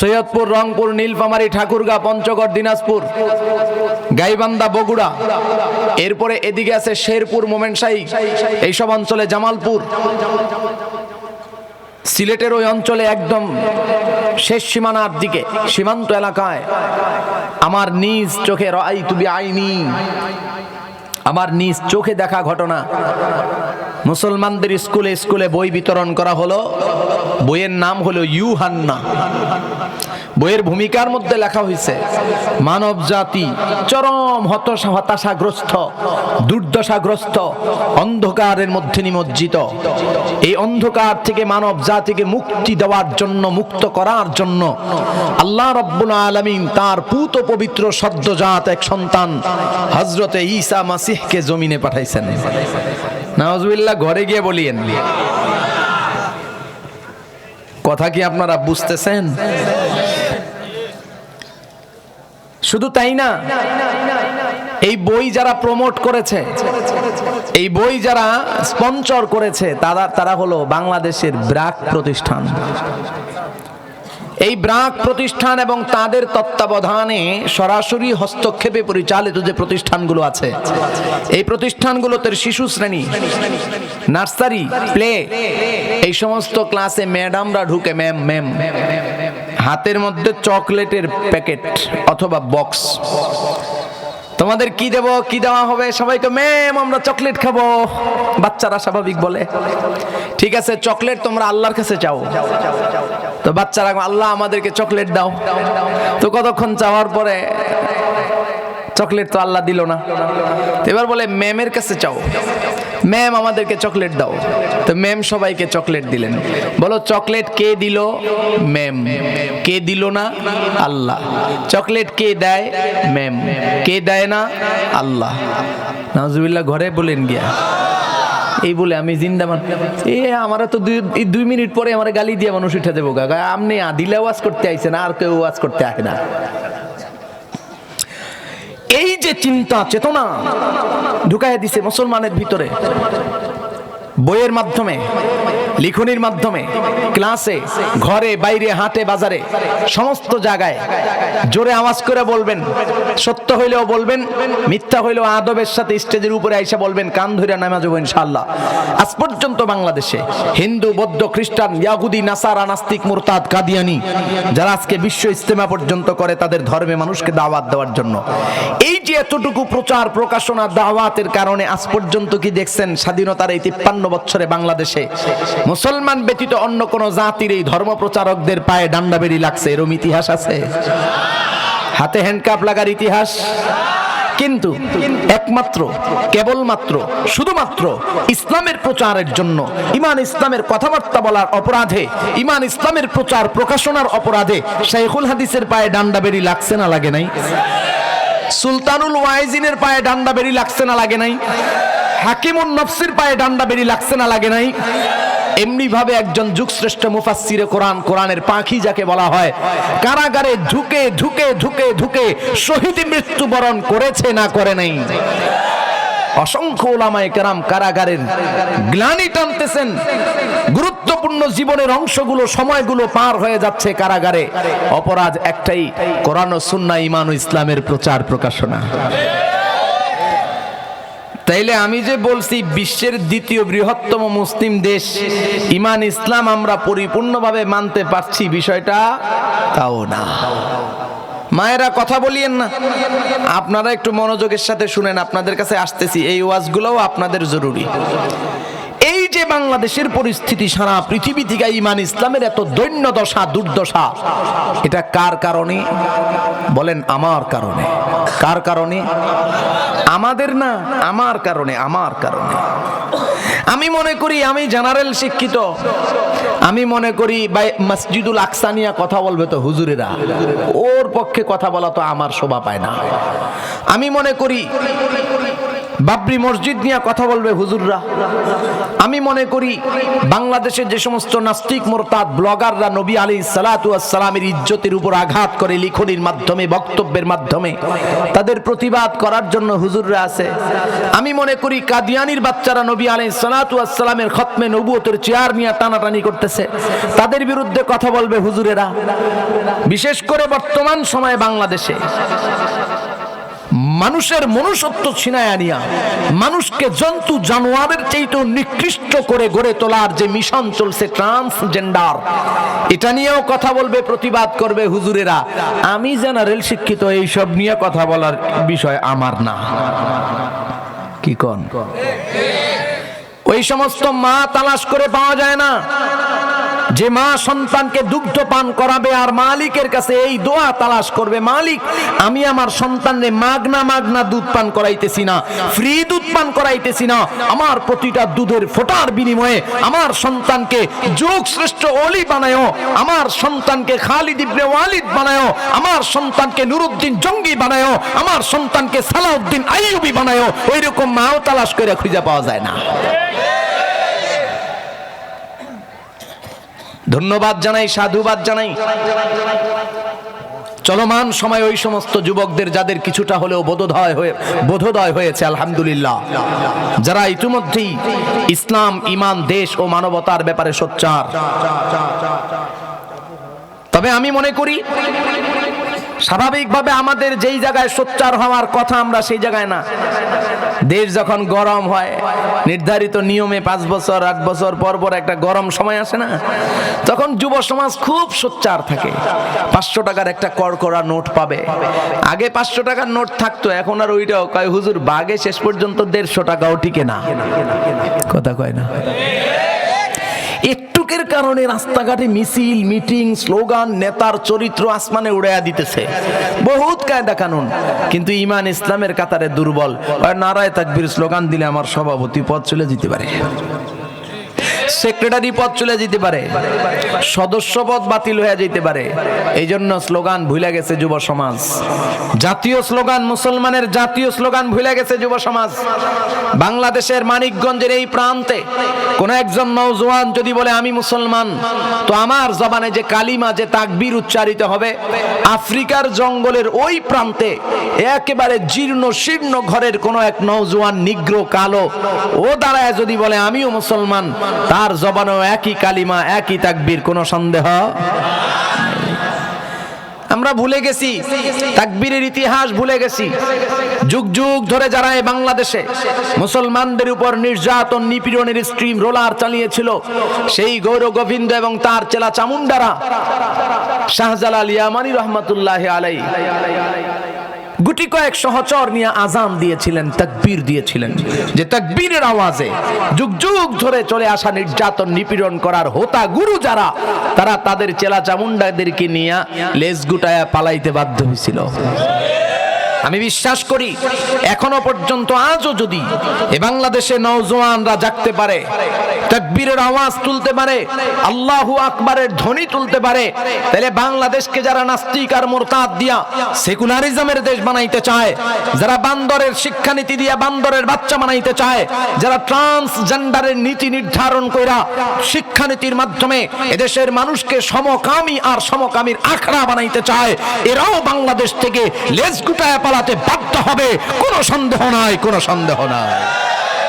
সৈয়দপুর, রংপুর, নীলফামারী, ঠাকুরগাঁ, পঞ্চগড়, দিনাজপুর, গাইবান্ধা, বগুড়া, এরপরে এদিকে আছে শেরপুর, মোমেনশাহী, এইসব অঞ্চলে জামালপুর, সিলেটের ওই অঞ্চলে একদম শেষ সীমানার দিকে সীমান্ত এলাকায় আমার নিজ চোখে রাআইতু বিআইনি, আমার নিজ চোখে দেখা ঘটনা। মুসলমানদের স্কুলে স্কুলে বই বিতরণ করা হলো। বইয়ের নাম হলো ইউহান্না। বইয়ের ভূমিকার মধ্যে লেখা হয়েছে মানব জাতি চরম হতাশাগ্রস্ত, দুর্দশাগ্রস্ত, অন্ধকারের মধ্যে নিমজ্জিত। এই অন্ধকার থেকে মানব জাতিকে মুক্তি দেওয়ার জন্য, মুক্ত করার জন্য আল্লাহ রাব্বুল আলামিন তার পুত পবিত্র সদ্যজাত এক সন্তান হযরতে ঈসা মাসিহকে জমিনে পাঠাইছেন। নাউজুবিল্লাহ। ঘরে গিয়ে বলিয়েন, কথা কি আপনারা বুঝতেছেন? শুধু তাই না, এই বই যারা প্রমোট করেছে, এই বই যারা স্পন্সর করেছে, তারা হলো বাংলাদেশের ব্র্যাক প্রতিষ্ঠান। এই ব্র্যাক প্রতিষ্ঠান এবং তাদের তত্ত্বাবধানে সরাসরি হস্তক্ষেপে পরিচালিত যে প্রতিষ্ঠানগুলো আছে, এই প্রতিষ্ঠানগুলোতে শিশু শ্রেণী, নার্সারি, প্লে, এই সমস্ত ক্লাসে ম্যাডামরা ঢুকে, ম্যাম হাতের মধ্যে চকলেটের প্যাকেট অথবা বক্স, তোমাদের কি দেব, কি দেওয়া হবে? সবাইকে ম্যাম আমরা চকলেট খাবো। বাচ্চারা স্বাভাবিক বলে ঠিক আছে, চকলেট তোমরা আল্লাহর কাছে চাও। তো বাচ্চারা আল্লাহ আমাদেরকে চকলেট দাও। তো কতক্ষণ চাওয়ার পরে চকলেট তো আল্লাহ দিল না। এবার বলে ম্যামের কাছে চাও, ম্যাম আমাদেরকে চকলেট দাও। তো ম্যাম সবাইকে চকলেট দিলেন। বলো চকলেট কে দিল? ম্যাম। কে দিল না? আল্লাহ। চকলেট কে দেয়? ম্যাম। কে দেয় না? আল্লাহ। নাউজুবিল্লাহ। ঘরে বলেন গিয়া এই বলে আমি জিন্দামান, আমারা তো 2 মিনিট পরে আমার গালি দিয়ে মানুষ উঠে দেবো। গা আপনি আদিলে ওয়াজ করতে আইছেন, আর কেউ ওয়াজ করতে আসে না। এই যে চিন্তা চেতনা ঢুকাইয়া দিছে মুসলমানের ভিতরে, বইয়ের মাধ্যমে, লিখনির মাধ্যমে, ক্লাসে, ঘরে, বাইরে, হাটে, বাজারে, সমস্ত জায়গায় জোরে আওয়াজ করে বলবেন। সত্য হইলেও বলবেন, মিথ্যা হইলেও আদবের সাথে স্টেজের উপরে আইসা বলবেন। কান ধরে নামাজ হবো ইনশাআল্লাহ। আজ পর্যন্ত বাংলাদেশে হিন্দু, বৌদ্ধ, খ্রিস্টান, ইয়াহুদি, নাসারা, নাস্তিক, মুরতাদ, কাদিয়ানি যারা আজকে বিশ্ব ইজতেমা পর্যন্ত করে তাদের ধর্মে মানুষকে দাওয়াত দেওয়ার জন্য, এই যে এতটুকু প্রচার, প্রকাশনা, দাওয়াতের কারণে আজ পর্যন্ত কি দেখছেন স্বাধীনতার এই 53 বছরে বাংলাদেশে মুসলমান ব্যতীত অন্য কোন জাতির এই ধর্ম প্রচারকদের পায়ে ডান্ডা বেরি লাগছে? এরকম ইতিহাস আছে? হাতে হ্যান্ডকাপ লাগার ইতিহাস? কিন্তু একমাত্র, কেবলমাত্র, শুধুমাত্র ইসলামের প্রচারের জন্য, ইমান ইসলামের কথাবার্তা বলার অপরাধে, ইমান ইসলামের প্রচার প্রকাশনার অপরাধে শাইখুল হাদিসের পায়ে ডান্ডা বেরি লাগছে না লাগে নাই? সুলতানুল ওয়াইজিনের পায়ে ডান্ডা বেরি লাগছে না লাগে নাই? হাকিমুন নফসির পায়ে ডান্ডা বেরি লাগছে না লাগে নাই? এমনি ভাবে একজন যুগশ্রেষ্ঠ মুফাসসিরে কোরআন, কোরআনের পাখি যাকে বলা হয়, কারাগারে ঢুকে ঢুকে ঢুকে ঢুকে শহীদ মৃত্যুবরণ করেছে না করে নাই? অসংখ্য উলামায়ে কেরাম কারাগারের গ্লানি টানতেছেন। গুরুত্বপূর্ণ জীবনের অংশগুলো, সময়গুলো পার হয়ে যাচ্ছে কারাগারে। অপরাধ একটাই, কোরআন ও সুন্নাহ, ঈমান ও ইসলামের প্রচার প্রকাশনা। তাইলে আমি যে বলছি বিশ্বের দ্বিতীয় বৃহত্তম মুসলিম দেশ, ঈমান ইসলাম আমরা পরিপূর্ণভাবে মানতে পারছি, বিষয়টা তাও না। মায়েরা কথা বলিয়েন না, আপনারা একটু মনোযোগের সাথে শুনেন। আপনাদের কাছে আসতেছি, এই ওয়াজগুলোও আপনাদের জরুরি। এই যে বাংলাদেশের পরিস্থিতি, সারা পৃথিবী থেকে ঈমান ইসলামের এত দৈন্য দশা, দুর্দশা, এটা কার কারণে? বলেন আমার কারণে। কার কারণে? আমাদের না, আমার কারণে। আমার কারণে। আমি মনে করি, আমি জেনারেল শিক্ষিত, আমি মনে করি মসজিদুল আকসা নিয়ে কথা বলবে তো হুজুরেরা, ওর পক্ষে কথা বলা তো আমার শোভা পায় না। আমি মনে করি বাবরি মসজিদ নিয়ে কথা বলবে হুজুররা। আমি মনে করি বাংলাদেশে যে সমস্ত নাস্তিক মোরতাদ ব্লগাররা নবী আলাইহিস সালাতু ওয়াস সালামের ইজ্জতের উপর আঘাত করে লিখনির মাধ্যমে, বক্তব্যের মাধ্যমে, তাদের প্রতিবাদ করার জন্য হুজুররা আছে। আমি মনে করি কাদিয়ানির বাচ্চারা নবী আলাইহিস সালাতু ওয়াস সালামের খতমে নবুয়তের চেয়ার নিয়ে টানাটানি করতেছে, তাদের বিরুদ্ধে কথা বলবে হুজুরেরা। বিশেষ করে বর্তমান সময়ে বাংলাদেশে মানুষের মনুষ্যত্ব ছিনায় আনিয়া মানুষকে জন্তু জানোয়ারের চাইতেও নিকৃষ্ট করে গড়ে তোলার যে মিশন চলছে ট্রান্সজেন্ডার, এটা নিয়েও কথা বলবে, প্রতিবাদ করবে হুজুরেরা। আমি জেনারেল শিক্ষিত, এইসব নিয়ে কথা বলার বিষয় আমার না। কি কোন? ওই সমস্ত মা তালাশ করে পাওয়া যায় না যে মা সন্তানকে দুগ্ধ পান করাবে আর মালিকের কাছে এই দোয়া তালাশ করবে, মালিক আমি আমার সন্তানকে মাগনা দুধ পান করাইতেছি না, ফ্রি দুধ পান করাইতেছি না, আমার প্রতিটা দুধের ফোঁটার বিনিময়ে আমার সন্তানকে যুগ শ্রেষ্ঠ ওলি বানায়ো, আমার সন্তানকে খালিদ ইবনে ওয়ালিদ বানায়ো, আমার সন্তানকে নুরুদ্দিন জঙ্গি বানায়ো, আমার সন্তানকে সালাউদ্দিন আইয়ুবী বানায়ো। ওইরকম মাও তালাশ করে খুঁজে পাওয়া যায় না। ধন্যবাদ জানাই, সাধুবাদ জানাই। চলমান সময় ওই সমস্ত যুবকদের যাদের কিছুটা হলেও বোধোদয় হয়েছে, আলহামদুলিল্লাহ, যারা ইতিমধ্যেই ইসলাম, ঈমান, দেশ ও মানবতার ব্যাপারে সোচ্চার। তবে আমি মনে করি স্বাভাবিকভাবে আমাদের যেই জায়গায় সোচ্চার হওয়ার কথা আমরা সেই জায়গায় না। দেশ যখন গরম হয়, নির্ধারিত নিয়মে 5 বছর 8 বছর পর পর একটা গরম সময় আসে না, তখন যুব সমাজ খুব সোচ্চার থাকে। 500 টাকার একটা কড়কড়া নোট পাবে। আগে 500 টাকার নোট থাকতো, এখন আর ওইটাও কয় হুজুর বাগে শেষ পর্যন্ত 150 টাকাও টিকে না। কথা কয় না? একটুকের কারণে রাস্তাঘাটে মিছিল, মিটিং, স্লোগান, নেতার চরিত্র আসমানে উড়াইয়া দিতেছে, বহুত কায়দা কানুন, কিন্তু ঈমান ইসলামের কাতারে দুর্বল। নারায়ে তাকবীর স্লোগান দিলে আমার সভাপতি পদ চলে যেতে পারে, সেক্রেটারি পদ চলে যেতে পারে, সদস্য পদ বাতিল হয়ে যেতে পারে। এই জন্য স্লোগান ভুলে গেছে যুব সমাজ। জাতীয় স্লোগান, মুসলমানের জাতীয় স্লোগান ভুলে গেছে যুব সমাজ। বাংলাদেশের মানিকগঞ্জের এই প্রান্তে কোন একজন নওজোয়ান যদি বলে আমি মুসলমান, তো আমার জবানে যে কালিমা, যে তাকবীর উচ্চারিত হবে, আফ্রিকার জঙ্গলের ওই প্রান্তে একেবারে জীর্ণ শীর্ণ ঘরের কোন এক নওজোয়ান, নিগ্রো, কালো, ও দাঁড়ায় যদি বলে আমিও মুসলমান, তার জবানেও একই কালিমা, একই তাকবীর, কোনো সন্দেহ। আমরা ভুলে গেছি তাকবীরের ইতিহাস, ভুলে গেছি। যুগ যুগ ধরে যারা এই বাংলাদেশে মুসলমানদের উপর নির্যাতন, নিপীড়নের স্ট্রিম রোলার চালিয়েছিল, সেই গৌর গোবিন্দ এবং তার চেলা চামুন্ডারা, শাহজালাল ইয়ামানী রহমাতুল্লাহি আলাইহি গুটি কয়েক সহচর নিয়ে আজান দিয়েছিলেন, তাকবীর দিয়েছিলেন, যে তাকবীরের আওয়াজে যুগ যুগ ধরে চলে আসা নির্যাতন, নিপীড়ন করার হোতা গুরু যারা, তারা তাদের চেলা চামুন্ডাদেরকে নিয়ে লেজ গুটায়া পালাইতে বাধ্য হয়েছিল। আমি বিশ্বাস করি এখনো পর্যন্ত, আজও যদি এ বাংলাদেশে নওজোয়ানরা জাগতে পারে, তাকবীরের আওয়াজ তুলতে পারে, আল্লাহু আকবারের ধ্বনি তুলতে পারে, তাহলে বাংলাদেশকে যারা নাস্তিক আর মুরতাদ দিয়া সেকুলারিজমের দেশ বানাইতে চায়, যারা বান্দরের শিক্ষানীতি দিয়া বান্দরের বাচ্চা বানাইতে চায়, যারা ট্রান্সজেন্ডারের নীতি নির্ধারণ কইরা শিক্ষানীতির মাধ্যমে এদেশের মানুষকে সমকামী আর সমকামীর আখড়া বানাইতে চায়, এরাও বাংলাদেশ থেকে লেজ গুটায় পালাতে বাধ্য হবে। কোনো সন্দেহ নাই, কোনো সন্দেহ নাই।